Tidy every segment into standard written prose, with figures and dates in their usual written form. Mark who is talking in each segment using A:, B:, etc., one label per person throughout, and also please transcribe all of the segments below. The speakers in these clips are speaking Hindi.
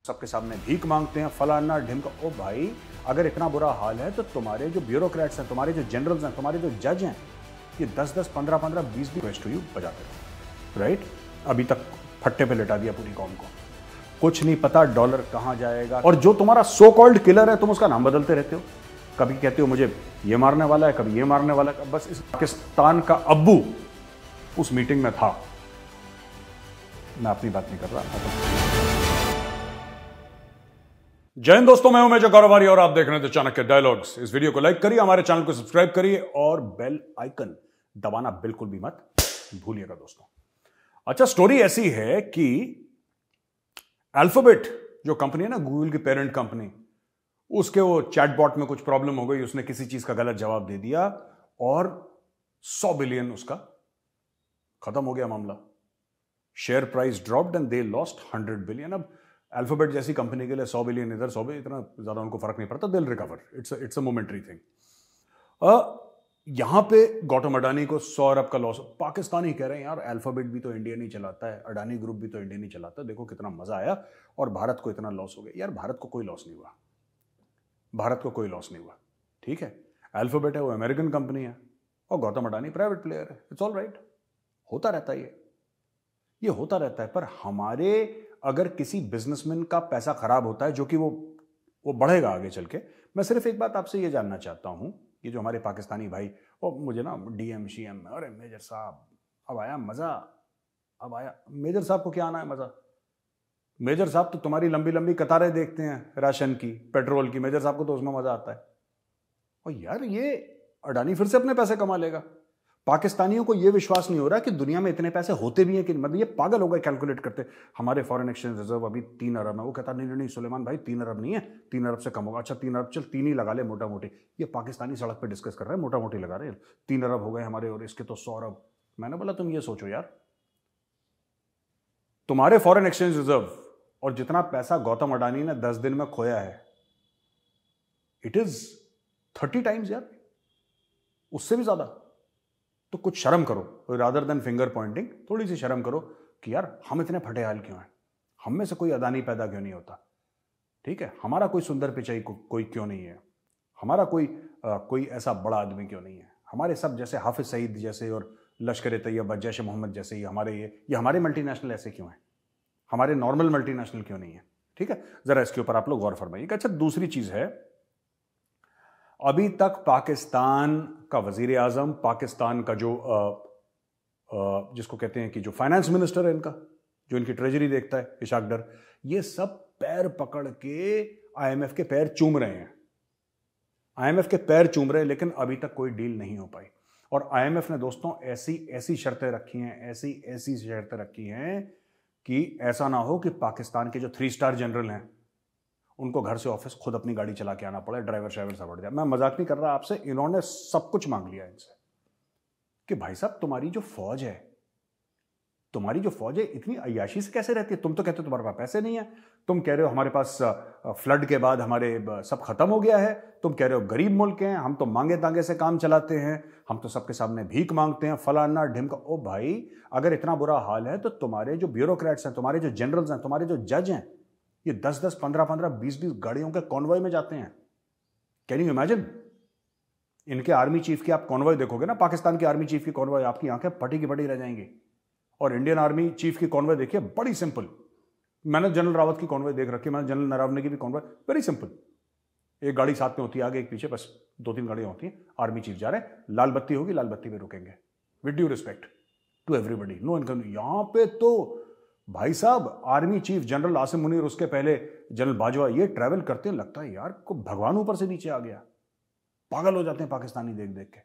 A: सबके सामने भीख मांगते हैं, फलाना ढिमका। ओ भाई, अगर इतना बुरा हाल है तो तुम्हारे जो ब्यूरोक्रेट्स हैं, तुम्हारे जो जनरल्स हैं, तुम्हारे जो जज हैं, ये 10-10, 15-15, 20 रिक्वेस्ट हुई बजाते रहो, राइट? अभी तक फट्टे पे लिटा दिया पूरी कौम को। कुछ नहीं पता डॉलर कहां जाएगा। और जो तुम्हारा सो कॉल्ड किलर है, तुम उसका नाम बदलते रहते हो। कभी कहते हो मुझे ये मारने वाला है, कभी ये मारने वाला है। बस इस पाकिस्तान का अब्बू उस मीटिंग में था। मैं अपनी बात नहीं कर रहा। जय हिंद दोस्तों, मैं हूं मेजर गौरवारी और आप देख रहे हैं चाणक्य डायलॉग्स। इस वीडियो को लाइक करिए, हमारे चैनल को सब्सक्राइब करिए और बेल आइकन दबाना बिल्कुल भी मत भूलिएगा दोस्तों। अच्छा, स्टोरी ऐसी है कि अल्फाबेट जो कंपनी है ना, गूगल की पेरेंट कंपनी, उसके वो चैटबॉट में कुछ प्रॉब्लम हो गई। उसने किसी चीज का गलत जवाब दे दिया और 100 बिलियन उसका खत्म हो गया मामला। Share price dropped and they lost 100 billion. अब अल्फाबेट जैसी कंपनी के लिए 100 बिलियन इधर 100 बिलियन, इतना ज्यादा उनको फर्क नहीं पड़ता। दिल recover, it's a momentary thing. यहां पे गौतम अडानी को 100 अरब का लॉस। पाकिस्तानी कह रहे हैं यार अल्फाबेट भी तो इंडिया नहीं चलाता है, अडानी ग्रुप भी तो इंडिया नहीं चलाता, देखो कितना मजा आया और भारत को इतना लॉस हो गया। यार भारत को कोई लॉस नहीं हुआ, भारत को कोई लॉस नहीं हुआ, ठीक है? अल्फाबेट है वो अमेरिकन कंपनी है और गौतम अडानी प्राइवेट प्लेयर है। इट्स ऑल राइट, होता रहता है ये होता रहता है। पर हमारे अगर किसी बिजनेसमैन का पैसा खराब होता है, जो कि वो बढ़ेगा आगे चल के। मैं सिर्फ एक बात आपसे ये जानना चाहता हूं, कि जो हमारे पाकिस्तानी भाई, वो मुझे ना डीएम शीएम, अरे मेजर साहब अब आया मजा, अब आया। मेजर साहब को क्या आना है मजा? मेजर साहब तो तुम्हारी लंबी लंबी कतारें देखते हैं राशन की, पेट्रोल की। मेजर साहब को तो उसमें मजा आता है। और यार ये अडानी फिर से अपने पैसे कमा लेगा। पाकिस्तानियों को यह विश्वास नहीं हो रहा कि दुनिया में इतने पैसे होते भी हैं कि मतलब ये पागल हो गए कैलकुलेट करते। हमारे फॉरेन एक्सचेंज रिजर्व अभी 3 अरब है। वो कहता नहीं नहीं सुलेमान भाई 3 अरब नहीं है, 3 अरब से कम होगा। अच्छा 3 अरब, चल 3 ही लगा ले मोटा मोटी। ये पाकिस्तानी सड़क पे डिस्कस कर रहे हैं, मोटा मोटी लगा रहे हैं। 3 अरब हो गए हमारे और इसके तो 100 अरब। मैंने बोला तुम ये सोचो यार, तुम्हारे फॉरेन एक्सचेंज रिजर्व और जितना पैसा गौतम अडानी ने 10 दिन में खोया है, इट इज 30 टाइम्स यार, उससे भी ज्यादा। तो कुछ शर्म करो, रादर देन फिंगर पॉइंटिंग, थोड़ी सी शर्म करो कि यार हम इतने फटे हाल क्यों हैं? हम में से कोई अदानी पैदा क्यों नहीं होता? ठीक है, हमारा कोई सुंदर पिचाई कोई क्यों नहीं है? हमारा कोई ऐसा बड़ा आदमी क्यों नहीं है? हमारे सब जैसे हाफिज सईद जैसे और लश्कर तैयबा, जैश मोहम्मद जैसे ही हमारे ये हमारे मल्टीनेशनल ऐसे क्यों हैं? हमारे नॉर्मल मल्टीनेशनल क्यों नहीं है? ठीक है, जरा इसके ऊपर आप लोग गौर फरमाइएगा। अच्छा, दूसरी चीज है, अभी तक पाकिस्तान का वजीर आजम, पाकिस्तान का जो जिसको कहते हैं कि जो फाइनेंस मिनिस्टर है इनका, जो इनकी ट्रेजरी देखता है, इशाक डर, ये सब पैर पकड़ के आईएमएफ के पैर चूम रहे हैं। आईएमएफ के पैर चूम रहे हैं, लेकिन अभी तक कोई डील नहीं हो पाई। और आईएमएफ ने दोस्तों ऐसी ऐसी शर्तें रखी हैं, ऐसी ऐसी शर्तें रखी हैं कि ऐसा ना हो कि पाकिस्तान के जो 3 स्टार जनरल हैं उनको घर से ऑफिस खुद अपनी गाड़ी चला के आना पड़े, ड्राइवर शाइवर सब बढ़ जाए। मैं मजाक नहीं कर रहा आपसे, इन्होंने सब कुछ मांग लिया इनसे कि भाई साहब तुम्हारी जो फौज है इतनी अय्याशी से कैसे रहती है? तुम तो कहते हो तुम्हारे पास पैसे नहीं है, तुम कह रहे हो हमारे पास फ्लड के बाद हमारे सब खत्म हो गया है, तुम कह रहे हो गरीब मुल्क हैं, हम तो मांगे तांगे से काम चलाते हैं, हम तो सबके सामने भीख मांगते हैं, फलाना ढिमका। ओ भाई, अगर इतना बुरा हाल है तो तुम्हारे जो ब्यूरोक्रेट्स हैं, तुम्हारे जो जनरल्स हैं, तुम्हारे जो जज हैं, ये 10-10, 15-15, 20-20 गाड़ियों के कॉन्वॉय में जाते हैं। Can you imagine? इनके आर्मी चीफ की आप कॉन्वॉय देखोगे ना, पाकिस्तान की आर्मी चीफ की कॉन्वॉय, आपकी आंखें फटी की फटी रह जाएंगी। और इंडियन आर्मी चीफ की कॉन्वॉय देखिए, बड़ी सिंपल। मैंने जनरल रावत की कॉन्वॉय देख रखी है, मैंने जनरल नरवणे की भी कॉन्वॉय, वेरी सिंपल। एक गाड़ी साथ में होती है, आगे एक पीछे, बस 2-3 गाड़ियां होती हैं। आर्मी चीफ जा रहे हैं, लाल बत्ती होगी, लाल बत्ती पे रुकेंगे। With due respect to everybody, no income. यहां पे तो भाई साहब army chief general Asim Munir, उसके पहले जनरल बाजवा, ये ट्रैवल करते हैं, लगता है यार को भगवान ऊपर से नीचे आ गया। पागल हो जाते हैं पाकिस्तानी देख देख के।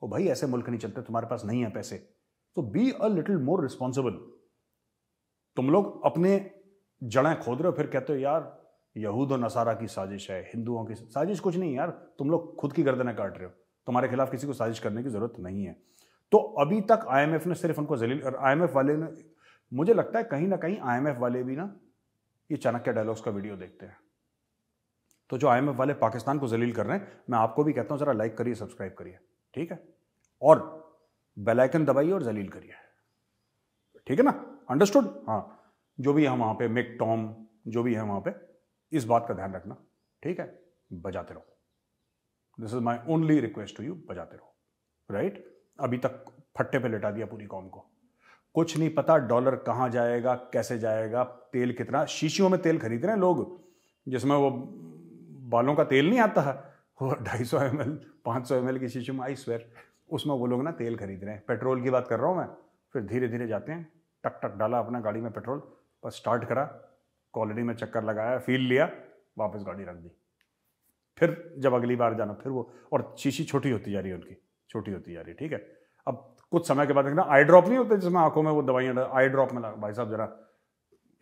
A: ओ भाई, ऐसे मुल्क नहीं चलते, तुम्हारे पास नहीं है पैसे तो be a little more responsible. तुम लोग अपने जड़ें खोद रहे हो, फिर कहते हो यार यहूद और नसारा की साजिश है, हिंदुओं की साजिश। कुछ नहीं यार, तुम लोग खुद की गर्दनें काट रहे हो। तुम्हारे खिलाफ किसी को साजिश करने की जरूरत नहीं है। तो अभी तक आईएमएफ ने सिर्फ उनको जलील, और आईएमएफ वाले ने, मुझे लगता है कहीं ना कहीं आईएमएफ वाले भी ना ये चाणक्य डायलॉग्स का वीडियो देखते हैं। तो जो आईएमएफ वाले पाकिस्तान को जलील कर रहे हैं, मैं आपको भी कहता हूं जरा लाइक करिए, सब्सक्राइब करिए, ठीक है? और बेल आइकन दबाइए और जलील करिए, ठीक है ना? अंडरस्टूड? हाँ, जो भी हम वहां पे मिक टॉम जो भी है वहां पे, इस बात का ध्यान रखना, ठीक है? बजाते रहो, this is my only request to you, बजाते रहो, राइट? अभी तक फट्टे पे लेटा दिया पूरी कौम को, कुछ नहीं पता डॉलर कहां जाएगा, कैसे जाएगा, तेल कितना, शीशियों में तेल खरीद रहे हैं लोग, जिसमें वो बालों का तेल नहीं आता है, वो 250 ml 500 ml की शीशी में, आई स्वेयर, उसमें वो लोग ना तेल खरीद रहे हैं। पेट्रोल की बात कर रहा हूं मैं। फिर धीरे धीरे जाते हैं, टक टक डाला अपना गाड़ी में पेट्रोल, बस स्टार्ट करा, कॉलोनी में चक्कर लगाया, फील लिया, वापस गाड़ी रख दी। फिर जब अगली बार जाना, फिर वो, और शीशी छोटी होती जा रही है उनकी, छोटी होती जा रही है, ठीक है? अब कुछ समय के बाद देखना, आई ड्रॉप नहीं होते जिसमें आंखों में वो दवाइयां, आई ड्रॉप में भाई साहब जरा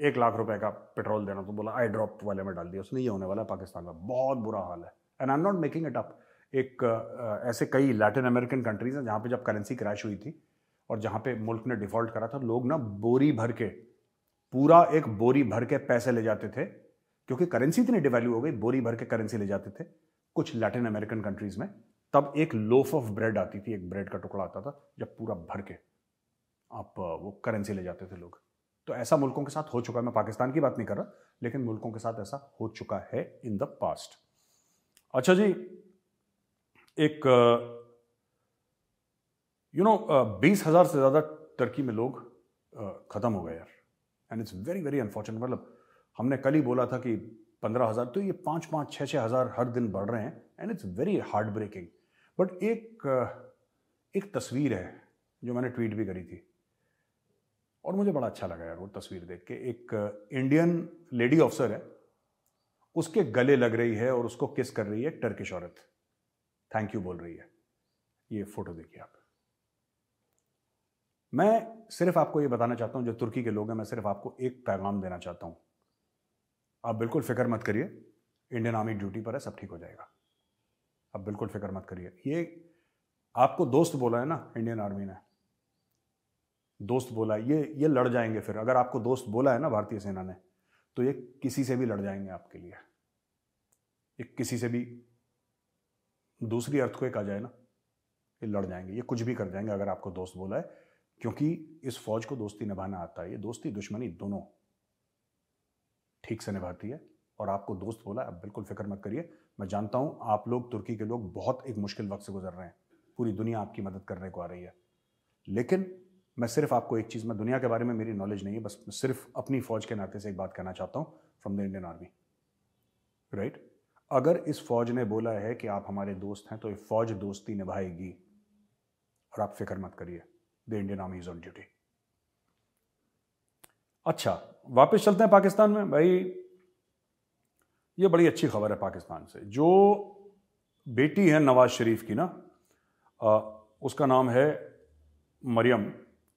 A: 1 लाख रुपए का पेट्रोल देना, तो बोला आई ड्रॉप वाले में डाल दिया उसने। ये होने वाला है पाकिस्तान में, बहुत बुरा हाल है, and I am not making it up. एक ऐसे कई लैटिन अमेरिकन कंट्रीज हैं जहाँ पे जब करेंसी क्रैश हुई थी और जहाँ पे मुल्क ने डिफॉल्ट करा था, लोग ना बोरी भर के, पूरा एक बोरी भर के पैसे ले जाते थे, क्योंकि करेंसी इतनी डिवैल्यू हो गई, बोरी भर के करेंसी ले जाते थे कुछ लैटिन अमेरिकन कंट्रीज में। तब एक लोफ ऑफ ब्रेड आती थी, एक ब्रेड का टुकड़ा आता था, जब पूरा भर के आप वो करेंसी ले जाते थे लोग। तो ऐसा मुल्कों के साथ हो चुका है, मैं पाकिस्तान की बात नहीं कर रहा, लेकिन मुल्कों के साथ ऐसा हो चुका है इन द पास्ट। अच्छा जी, एक 20,000 से ज्यादा टर्की में लोग खत्म हो गए यार, and it's very very unfortunate. मतलब हमने कल ही बोला था कि 15,000, तो ये 5-5, 6-6 हज़ार हर दिन बढ़ रहे हैं, and it's very heart breaking. But एक तस्वीर है जो मैंने ट्वीट भी करी थी, और मुझे बड़ा अच्छा लगा यार वो तस्वीर देख के। एक इंडियन लेडी ऑफिसर है, उसके गले लग रही है और उसको किस कर रही है एक टर्किश औरत, थैंक यू बोल रही है। ये फोटो देखिए आप। मैं सिर्फ आपको ये बताना चाहता हूं, जो तुर्की के लोग हैं, मैं सिर्फ आपको एक पैगाम देना चाहता हूं, आप बिल्कुल फिक्र मत करिए, इंडियन आर्मी ड्यूटी पर है, सब ठीक हो जाएगा, आप बिल्कुल फिक्र मत करिए। ये आपको दोस्त बोला है ना इंडियन आर्मी ने, दोस्त बोला है, ये लड़ जाएंगे। फिर अगर आपको दोस्त बोला है ना भारतीय सेना ने, तो ये किसी से भी लड़ जाएंगे आपके लिए, ये किसी से भी, दूसरी अर्थक्वेक आ जाए ना, ये लड़ जाएंगे, ये कुछ भी कर जाएंगे अगर आपको दोस्त बोला है, क्योंकि इस फौज को दोस्ती निभाना आता है। ये दोस्ती दुश्मनी दोनों ठीक से निभाती है, और आपको दोस्त बोला, आप बिल्कुल फिक्र मत करिए। मैं जानता हूं आप लोग, तुर्की के लोग, बहुत एक मुश्किल वक्त से गुजर रहे हैं, पूरी दुनिया आपकी मदद करने को आ रही है, लेकिन मैं सिर्फ आपको एक चीज़, मैं दुनिया के बारे में मेरी नॉलेज नहीं है, बस सिर्फ अपनी फौज के नाते से एक बात कहना चाहता हूं, from the Indian army, right? अगर इस फौज ने बोला है कि आप हमारे दोस्त हैं, तो ये फौज दोस्ती निभाएगी, और आप फिक्र मत करिए, the Indian army is on duty. अच्छा, वापस चलते हैं पाकिस्तान में। भाई ये बड़ी अच्छी खबर है पाकिस्तान से, जो बेटी है नवाज शरीफ की ना, उसका नाम है मरियम।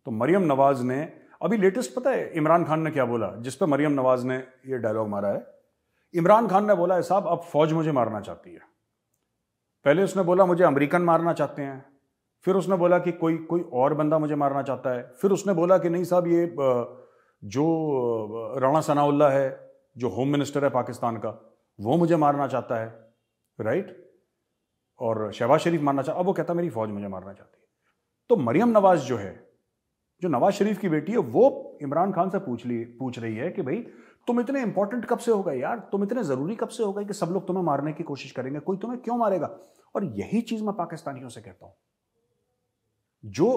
A: तो मरियम नवाज ने अभी लेटेस्ट, पता है इमरान खान ने क्या बोला, जिस पे मरियम नवाज ने ये डायलॉग मारा है? इमरान खान ने बोला है, साहब अब फौज मुझे मारना चाहती है। पहले उसने बोला मुझे अमेरिकन मारना चाहते हैं, फिर उसने बोला कि कोई और बंदा मुझे मारना चाहता है, फिर उसने बोला कि नहीं साहब, ये जो राणा सनाउल्लाह है, जो होम मिनिस्टर है पाकिस्तान का, वो मुझे मारना चाहता है, राइट? और शहबाज शरीफ मारना चाहता, अब वो कहता मेरी फौज मुझे मारना चाहती है। तो मरियम नवाज जो है, जो नवाज शरीफ की बेटी है, वो इमरान खान से पूछ रही है कि भाई तुम इतने इंपॉर्टेंट कब से हो गए यार, तुम इतने जरूरी कब से हो गए कि सब लोग तुम्हें मारने की कोशिश करेंगे, कोई तुम्हें क्यों मारेगा? और यही चीज मैं पाकिस्तानियों से कहता हूं, जो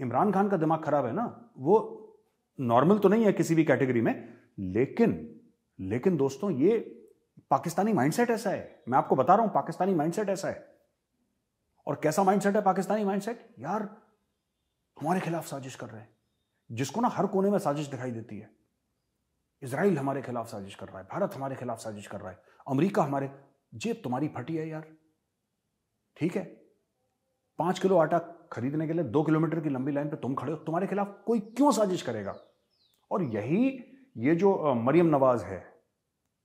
A: इमरान खान का दिमाग खराब है ना, वो नॉर्मल तो नहीं है किसी भी कैटेगरी में, लेकिन दोस्तों, ये पाकिस्तानी माइंडसेट ऐसा है, मैं आपको बता रहा हूं, पाकिस्तानी माइंडसेट ऐसा है। और कैसा माइंडसेट है पाकिस्तानी माइंडसेट? यार हमारे खिलाफ साजिश कर रहे हैं, जिसको ना हर कोने में साजिश दिखाई देती है। इजराइल हमारे खिलाफ साजिश कर रहा है, भारत हमारे खिलाफ साजिश कर रहा है, अमेरिका हमारे, जेब तुम्हारी फटी है यार, ठीक है? 5 किलो आटा खरीदने के लिए 2 किलोमीटर की लंबी लाइन पे तुम खड़े हो, तुम्हारे खिलाफ कोई क्यों साजिश करेगा? और ये जो मरियम नवाज है,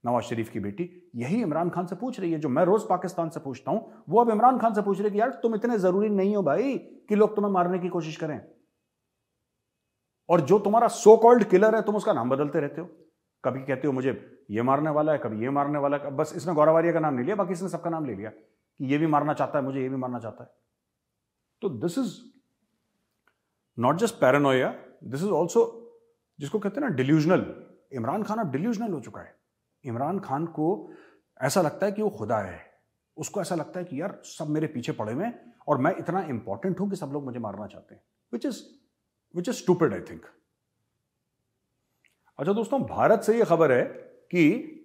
A: नवाज शरीफ की बेटी, यही इमरान खान से पूछ रही है, जो मैं रोज पाकिस्तान से पूछता हूं, वो अब इमरान खान से पूछ रही है कि यार तुम इतने जरूरी नहीं हो भाई कि लोग तुम्हें मारने की कोशिश करें। और जो तुम्हारा सो कॉल्ड किलर है, तुम उसका नाम बदलते रहते हो, कभी कहते हो मुझे ये मारने वाला है, कभी ये मारने वाला है। बस इसने गौरवारिया का नाम नहीं लिया, बाकी इसने सबका नाम ले लिया कि ये भी मारना चाहता है, मुझे ये भी मारना चाहता है। तो this is not just Paranoia, this is also, जिसको कहते हैं ना डिल्यूजनल। इमरान खान अब डिल्यूजनल हो चुका है, इमरान खान को ऐसा लगता है कि वो खुदा है, उसको ऐसा लगता है कि यार सब मेरे पीछे पड़े हुए हैं और मैं इतना इंपॉर्टेंट हूं कि सब लोग मुझे मारना चाहते हैं, which is stupid I think. अच्छा दोस्तों, भारत से यह खबर है कि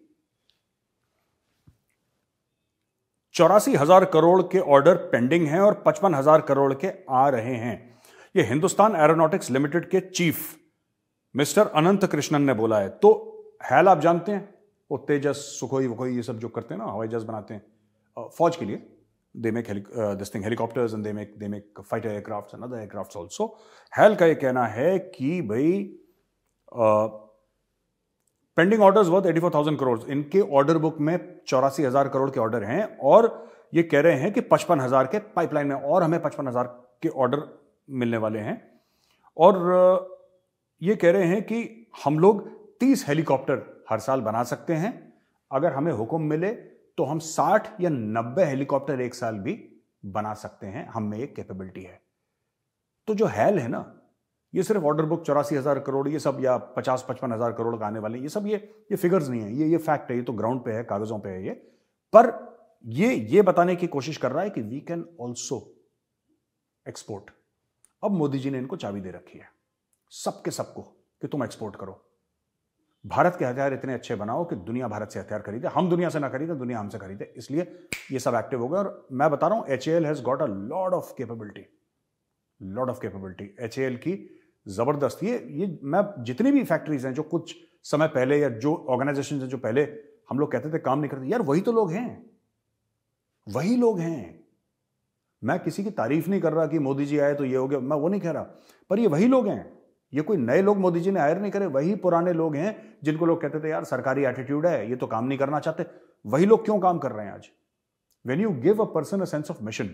A: 84,000 करोड़ के ऑर्डर पेंडिंग हैं और 55,000 करोड़ के आ रहे हैं। यह हिंदुस्तान एरोनॉटिक्स लिमिटेड के चीफ मिस्टर अनंत कृष्णन ने बोला है। तो हैल आप जानते हैं, वो तेजस, सुखोई वखोई ये सब जो करते हैं ना, हवाई जहाज बनाते हैं फौज के लिए। They make this thing helicopters and they make fighter aircrafts and other aircrafts also. HAL का ये कहना है कि भाई पेंडिंग ऑर्डर्स वर्थ 84,000 करोड़, इनके ऑर्डर बुक में 84,000 करोड़ के ऑर्डर हैं और ये कह रहे हैं कि 55,000 के पाइपलाइन में और हमें 55,000 के ऑर्डर मिलने वाले हैं। और ये कह रहे हैं कि हम लोग 30 हेलीकॉप्टर हर साल बना सकते हैं। अगर हमें हुक्म मिले तो हम 60 या 90 हेलीकॉप्टर एक साल भी बना सकते हैं, हम में एक कैपेबिलिटी है। तो जो हैल है ना, ये सिर्फ ऑर्डर बुक 84,000 करोड़ ये सब या 50-55,000 करोड़ का आने वाले ये सब ये फिगर्स नहीं है, ये फैक्ट है, ये तो ग्राउंड पे है, कागजों पे है ये। पर ये बताने की कोशिश कर रहा है कि वी कैन ऑल्सो एक्सपोर्ट। अब मोदी जी ने इनको चाबी दे रखी है सबके सबको कि तुम एक्सपोर्ट करो, भारत के हथियार इतने अच्छे बनाओ कि दुनिया भारत से हथियार खरीदे, हम दुनिया से ना खरीदे, दुनिया हमसे खरीदे। इसलिए ये सब एक्टिव हो गए। और मैं बता रहा हूं, HAL has got a lot of capability. HAL की जबरदस्त ये मैं जितनी भी फैक्ट्रीज हैं जो कुछ समय पहले या जो ऑर्गेनाइजेशन हैं जो पहले हम लोग कहते थे काम नहीं करते, यार वही तो लोग हैं, वही लोग हैं। मैं किसी की तारीफ नहीं कर रहा कि मोदी जी आए तो ये हो गया, मैं वो नहीं कह रहा, पर ये वही लोग हैं। ये कोई नए लोग मोदी जी ने हायर नहीं करे, वही पुराने लोग हैं जिनको लोग कहते थे यार सरकारी एटीट्यूड है, ये तो काम नहीं करना चाहते। वही लोग क्यों काम कर रहे हैं आज? When you give a person a sense of mission,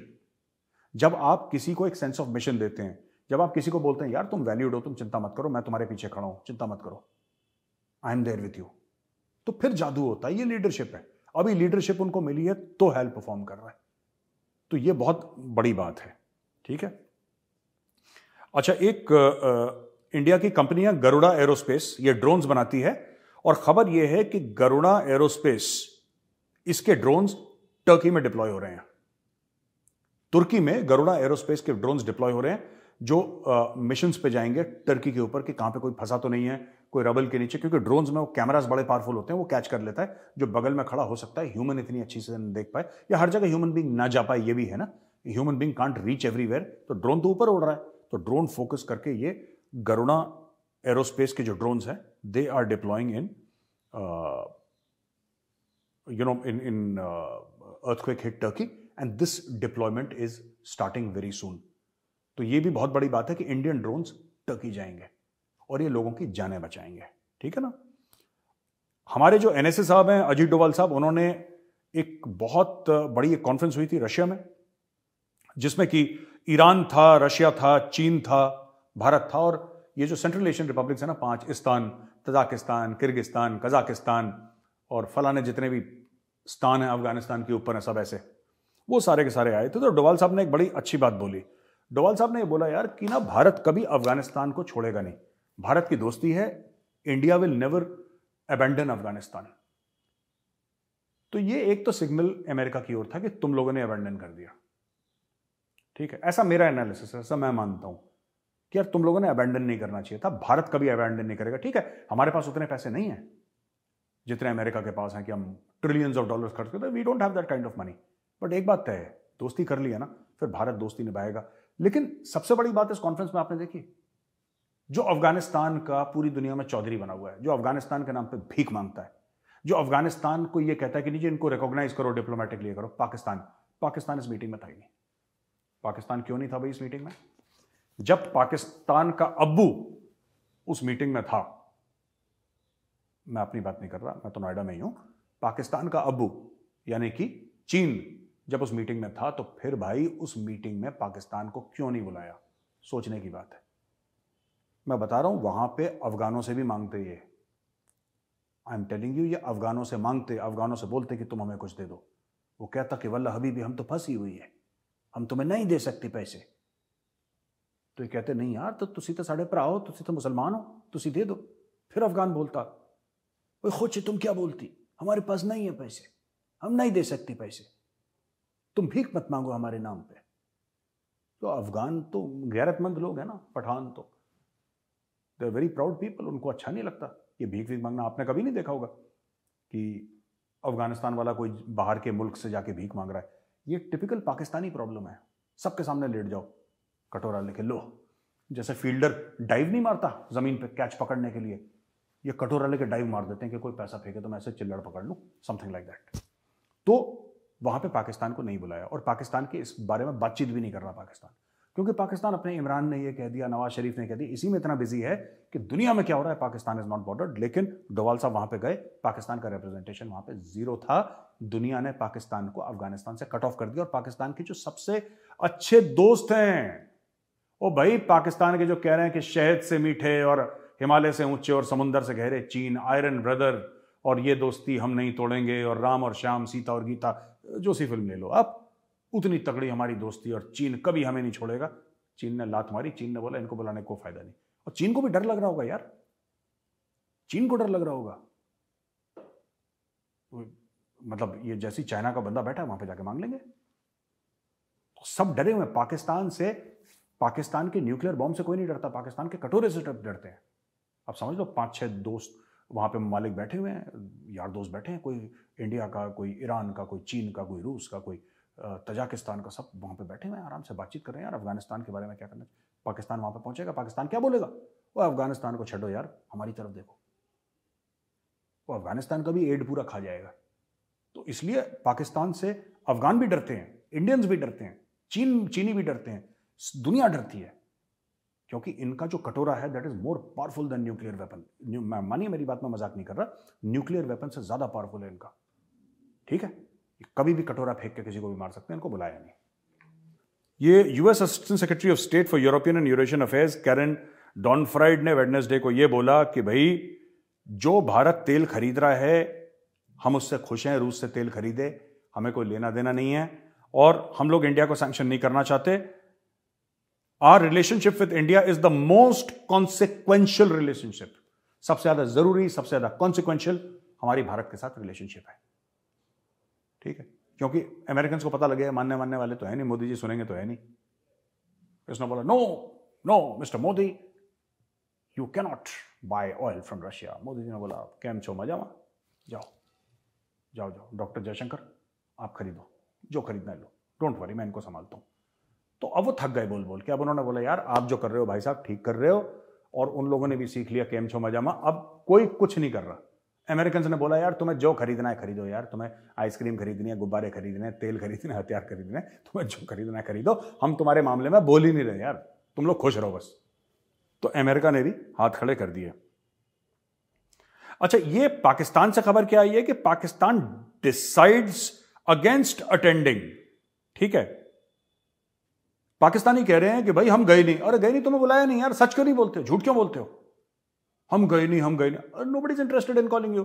A: जब आप किसी को एक सेंस ऑफ मिशन देते हैं, जब आप किसी को बोलते हैं यार तुम वैल्यूड हो, तुम चिंता मत करो, मैं तुम्हारे पीछे खड़ा हूं, चिंता मत करो, I am there with you, तो फिर जादू होता है। ये लीडरशिप है। अभी लीडरशिप उनको मिली है तो हेल्प परफॉर्म कर रहा है, तो ये बहुत बड़ी बात है। ठीक है। अच्छा, एक इंडिया की कंपनी है गरुड़ा एरोस्पेस, ये ड्रोन्स बनाती है और खबर यह है कि गरुड़ा एरोस्पेस, इसके ड्रोन्स टर्की में डिप्लॉय हो रहे हैं। तुर्की में गरुड़ा एरोस्पेस के ड्रोन्स डिप्लॉय हो रहे हैं जो मिशंस पे जाएंगे टर्की के ऊपर कि कहां पे कोई फंसा तो नहीं है, कोई रबल के नीचे, क्योंकि ड्रोन्स में वो कैमरास बड़े पावरफुल होते हैं, वो कैच कर लेता है जो बगल में खड़ा हो सकता है, ह्यूमन इतनी अच्छी से नहीं देख पाए या हर जगह ह्यूमन बींग ना जा पाए, ये भी है ना, human being can't reach everywhere, तो ड्रोन तो ऊपर उड़ रहा है, तो ड्रोन फोकस करके ये गरुड़ा एरोस्पेस के जो ड्रोन्स हैं they are deploying in in earthquake hit Turkey and this deployment is starting very soon. तो ये भी बहुत बड़ी बात है कि इंडियन ड्रोन्स टर्की जाएंगे और ये लोगों की जानें बचाएंगे। ठीक है ना। हमारे जो NSA साहब हैं, अजीत डोभाल साहब, उन्होंने एक बहुत बड़ी एक कॉन्फ्रेंस हुई थी रशिया में, जिसमें कि ईरान था, रशिया था, चीन था, भारत था और ये जो सेंट्रल एशियन रिपब्लिक्स है ना, 5, इस्तान, तजाकिस्तान, किर्गिस्तान, कजाकिस्तान और फलाने जितने भी स्थान है अफगानिस्तान के ऊपर है, सब ऐसे, वो सारे के सारे आए थे। तो डोभाल साहब ने एक बड़ी अच्छी बात बोली। डोभाल साहब ने बोला यार कि ना भारत कभी अफगानिस्तान को छोड़ेगा नहीं, भारत की दोस्ती है, India will never abandon Afghanistan. तो ये एक तो सिग्नल अमेरिका की ओर था कि तुम लोगों ने अबैंडन कर दिया। ठीक है, ऐसा मेरा एनालिसिस है, ऐसा मैं मानता हूं कि यार तुम लोगों ने अबैंडन नहीं करना चाहिए था, भारत कभी अबैंडन नहीं करेगा। ठीक है, हमारे पास उतने पैसे नहीं है जितने अमेरिका के पास हैं कि हम ट्रिलियंस ऑफ डॉलर्स खर्च करते हैं, we don't have that kind of money, but एक बात तय है, दोस्ती कर लिया ना, फिर भारत दोस्ती निभाएगा। लेकिन सबसे बड़ी बात इस कॉन्फ्रेंस में आपने देखी, जो अफगानिस्तान का पूरी दुनिया में चौधरी बना हुआ है, जो अफगानिस्तान के नाम पे भीख मांगता है, जो अफगानिस्तान को ये कहता है कि नहीं जी इनको रिकॉग्नाइज करो, डिप्लोमेटिकली करो, पाकिस्तान इस मीटिंग में था ही नहीं। पाकिस्तान क्यों नहीं था भाई इस मीटिंग में? जब पाकिस्तान का अब्बू उस मीटिंग में था, मैं अपनी बात नहीं कर रहा, मैं तो नोएडा में ही हूं, पाकिस्तान का अब्बू यानी कि चीन जब उस मीटिंग में था, तो फिर भाई उस मीटिंग में पाकिस्तान को क्यों नहीं बुलाया? सोचने की बात है। मैं बता रहा हूं, वहां पे अफगानों से भी मांगते ये, आई एम टेलिंग यू, ये अफगानों से मांगते, अफगानों से बोलते कि तुम हमें कुछ दे दो। वो कहता कि वल्ला हबीबी हम तो फंसी हुई है, हम तुम्हें नहीं दे सकते पैसे। तो ये कहते नहीं यार, तो तुसी तो साढ़े भरा हो, तुसी तो मुसलमान हो, तुसी दे दो। फिर अफगान बोलता ओए खोचे तुम क्या बोलती, हमारे पास नहीं है पैसे, हम नहीं दे सकते पैसे, तुम भीख मत मांगो हमारे नाम पे। तो अफगान तो गैरतमंद लोग हैं ना, पठान तो they are very proud people, उनको अच्छा नहीं लगता ये भीख भीख मांगना। आपने कभी नहीं देखा होगा कि अफगानिस्तान वाला कोई बाहर के मुल्क से जाके भीख मांग रहा है। ये टिपिकल पाकिस्तानी प्रॉब्लम है, सबके सामने लेट जाओ, कटोरा लेके लो, जैसे फील्डर डाइव नहीं मारता जमीन पे कैच पकड़ने के लिए, ये कटोरा लेके डाइव मार देते हैं कि कोई पैसा फेंके तो मैं ऐसे चिल्लड़ पकड़ लूं, समथिंग लाइक दैट। तो वहां पे पाकिस्तान को नहीं बुलाया और पाकिस्तान के इस बारे में बातचीत भी नहीं कर रहा पाकिस्तान, क्योंकि पाकिस्तान अपने इमरान ने ये कह दिया, नवाज शरीफ ने कह दिया, इसी में इतना बिजी है कि दुनिया में क्या हो रहा है पाकिस्तान इज नॉट बॉर्डर्ड। लेकिन डोवाल साहब वहां पे गए, पाकिस्तान का रिप्रेजेंटेशन वहां पे जीरो था। दुनिया ने पाकिस्तान को अफगानिस्तान से कट ऑफ कर दिया। और पाकिस्तान के जो सबसे अच्छे दोस्त हैं, ओ भाई पाकिस्तान के जो कह रहे हैं कि शहद से मीठे और हिमालय से ऊंचे और समुंदर से गहरे, चीन आयरन ब्रदर और ये दोस्ती हम नहीं तोड़ेंगे, और राम और श्याम, सीता और गीता, जो सी फिल्म ले लो आप, उतनी तगड़ी हमारी दोस्ती और चीन कभी हमें नहीं छोड़ेगा। चीन ने लात मारी, चीन ने बोला इनको बुलाने को फायदा नहीं। और चीन को भी डर लग रहा होगा यार, चीन को डर लग रहा होगा, मतलब ये जैसी चाइना का बंदा बैठा है वहां पे जाके मांग लेंगे। तो सब डरे हुए पाकिस्तान से। पाकिस्तान के न्यूक्लियर बॉम्ब से कोई नहीं डरता, पाकिस्तान के कटोरे से डरते हैं। अब समझ लो 5-6 दोस्त वहां पे ममालिक बैठे हुए हैं, यार दोस्त बैठे हैं, कोई इंडिया का, कोई ईरान का, कोई चीन का, कोई रूस का, कोई तजाकिस्तान का, सब वहां पे बैठे हुए हैं, आराम से बातचीत कर रहे हैं यार अफगानिस्तान के बारे में क्या करना है। पाकिस्तान वहां पे पहुंचेगा, पाकिस्तान क्या बोलेगा, वो अफगानिस्तान को छोड़ो यार, हमारी तरफ देखो, वो अफगानिस्तान का भी एड पूरा खा जाएगा। तो इसलिए पाकिस्तान से अफगान भी डरते हैं, इंडियंस भी डरते हैं, चीनी भी डरते हैं, दुनिया डरती है, क्योंकि इनका जो कटोरा है that is more powerful than nuclear weapon. मानिए मेरी बात में मजाक नहीं कर रहा, न्यूक्लियर वेपन से ज्यादा पावरफुल है इनका, ठीक है। कभी भी कटोरा फेंक के किसी को भी मार सकते हैं, इनको बुलाया नहीं। ये US assistant secretary of state for European and Eurasian affairs Karen Donfried ने वेडनेसडे को यह बोला कि भाई जो भारत तेल खरीद रहा है हम उससे खुश हैं, रूस से तेल खरीदे, हमें कोई लेना देना नहीं है, और हम लोग इंडिया को सैंक्शन नहीं करना चाहते। Our relationship with India is the most consequential relationship, सबसे ज्यादा जरूरी, सबसे ज्यादा कॉन्सिक्वेंशियल हमारी भारत के साथ रिलेशनशिप है, ठीक है। क्योंकि अमेरिकन को पता लगे, मानने वाले तो है नहीं, मोदी जी सुनेंगे तो है नहीं। उसने बोला no no mister Modi, you cannot buy oil from Russia. Modi ji ने बोला कैम छो मजामा, जाओ जाओ जाओ, डॉक्टर जयशंकर आप खरीदो, जो खरीदना है लो, डोंट वरी मैं इनको संभालता हूं। तो अब वो थक गए बोल बोल के। अब उन्होंने बोला यार आप जो कर रहे हो भाई साहब ठीक कर रहे हो, और उन लोगों ने भी सीख लिया कैम छो मजामा, अब कोई कुछ नहीं कर रहा। अमेरिकन ने बोला यार तुम्हें जो खरीदना है खरीदो यार, तुम्हें आइसक्रीम खरीदनी है, गुब्बारे खरीदने हैं, तेल खरीदना है, हथियार खरीदने हैं, तुम्हें जो खरीदना है खरीदो, हम तुम्हारे मामले में बोल ही नहीं रहे यार, तुम लोग खुश रहो बस। तो अमेरिका ने भी हाथ खड़े कर दिए। अच्छा, ये पाकिस्तान से खबर क्या आई है कि पाकिस्तान डिसाइड्स अगेंस्ट अटेंडिंग, ठीक है। पाकिस्तानी कह रहे हैं कि भाई हम गए नहीं। अरे गए नहीं, तुम्हें बुलाया नहीं यार, सच क्यों नहीं बोलते हो, झूठ क्यों बोलते हो, हम गए नहीं, हम गए नहीं, nobody is interested in calling you,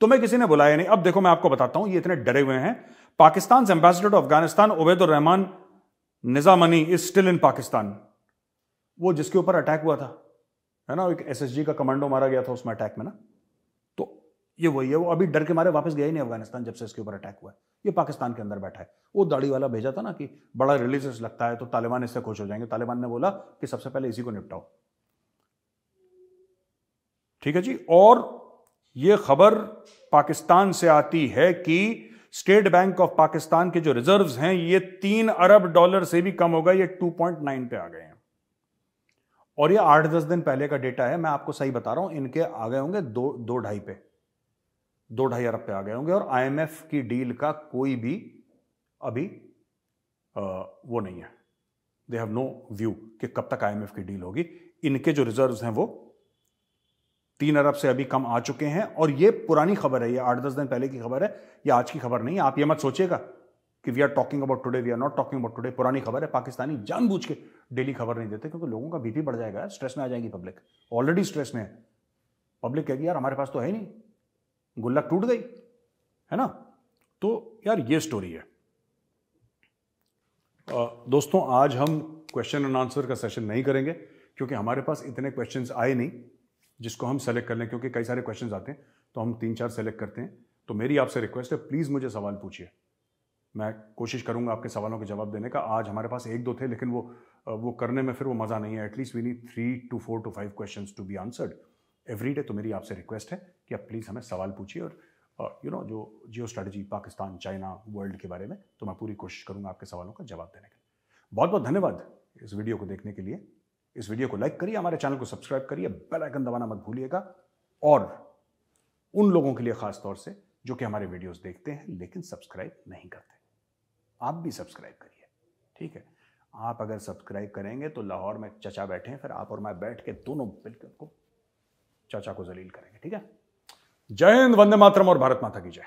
A: तुम्हें किसी ने बुलाया नहीं। अब देखो मैं आपको बताता हूं ये इतने डरे हुए हैं। Pakistan ambassador to Afghanistan Ubaidur Rahman Nizamani is still in Pakistan. वो जिसके ऊपर अटैक हुआ था है ना, एक एसएसजी का कमांडो मारा गया था उसमें अटैक में ना, तो ये वही है। वो अभी डर के मारे वापस गया ही नहीं अफगानिस्तान जब से इसके ऊपर अटैक हुआ है। ये पाकिस्तान के अंदर बैठा है। वो दाढ़ी वाला भेजा था ना कि बड़ा रिलीजियस लगता है तो तालिबान इससे खुश हो जाएंगे। तालिबान ने बोला कि सबसे पहले इसी को निपटाओ, ठीक है जी। और ये खबर पाकिस्तान से आती है कि स्टेट बैंक ऑफ पाकिस्तान के जो रिजर्व्स हैं ये $3 अरब से भी कम हो गए, ये 2.9 पे आ गए हैं। और ये 8-10 दिन पहले का डेटा है, मैं आपको सही बता रहा हूं। इनके आ गए होंगे 2-2.5 पे, 2-2.5 अरब पे आ गए होंगे। और आईएमएफ की डील का कोई भी अभी वो नहीं है, दे हैव नो व्यू कि कब तक आईएमएफ की डील होगी। इनके जो रिजर्व्स हैं वो 3 अरब से अभी कम आ चुके हैं। और ये पुरानी खबर है, ये 8-10 दिन पहले की खबर है, ये आज की खबर नहीं है। आप ये मत सोचिएगा कि we are talking about today, we are not talking about today. पुरानी खबर है। पाकिस्तानी जानबूझ के डेली खबर नहीं देते क्योंकि लोगों का बीपी बढ़ जाएगा, स्ट्रेस में आ जाएगी पब्लिक। ऑलरेडी स्ट्रेस में है पब्लिक, कहेगी यार हमारे पास तो है नहीं, गुल्लक टूट गई है ना। तो यार ये स्टोरी है। दोस्तों आज हम क्वेश्चन एंड आंसर का सेशन नहीं करेंगे क्योंकि हमारे पास इतने क्वेश्चंस आए नहीं जिसको हम सेलेक्ट कर लें, क्योंकि कई सारे क्वेश्चंस आते हैं तो हम 3-4 सेलेक्ट करते हैं। तो मेरी आपसे रिक्वेस्ट है, प्लीज मुझे सवाल पूछिए, मैं कोशिश करूंगा आपके सवालों के जवाब देने का। आज हमारे पास 1-2 थे, लेकिन वो करने में फिर वो मजा नहीं है। At least we need 3 to 4 to 5 questions to be answered every day. तो मेरी आपसे रिक्वेस्ट है कि आप प्लीज हमें सवाल पूछिए, और जो जियो स्ट्रेटजी, पाकिस्तान, चाइना, वर्ल्ड के बारे में, तो मैं पूरी कोशिश करूंगा आपके सवालों का जवाब देने के लिए। बहुत बहुत धन्यवाद इस वीडियो को देखने के लिए। इस वीडियो को लाइक करिए, हमारे चैनल को सब्सक्राइब करिए, बेल आइकन दबाना मत भूलिएगा। और उन लोगों के लिए खास तौर से जो कि हमारे वीडियोस देखते हैं लेकिन सब्सक्राइब नहीं करते, आप भी सब्सक्राइब करिए, ठीक है। आप अगर सब्सक्राइब करेंगे तो लाहौर में चचा बैठे हैं, फिर आप और मैं बैठ के दोनों मिलकर को चचा को जलील करेंगे, ठीक है। जय हिंद, वंदे मातरम और भारत माता की जय।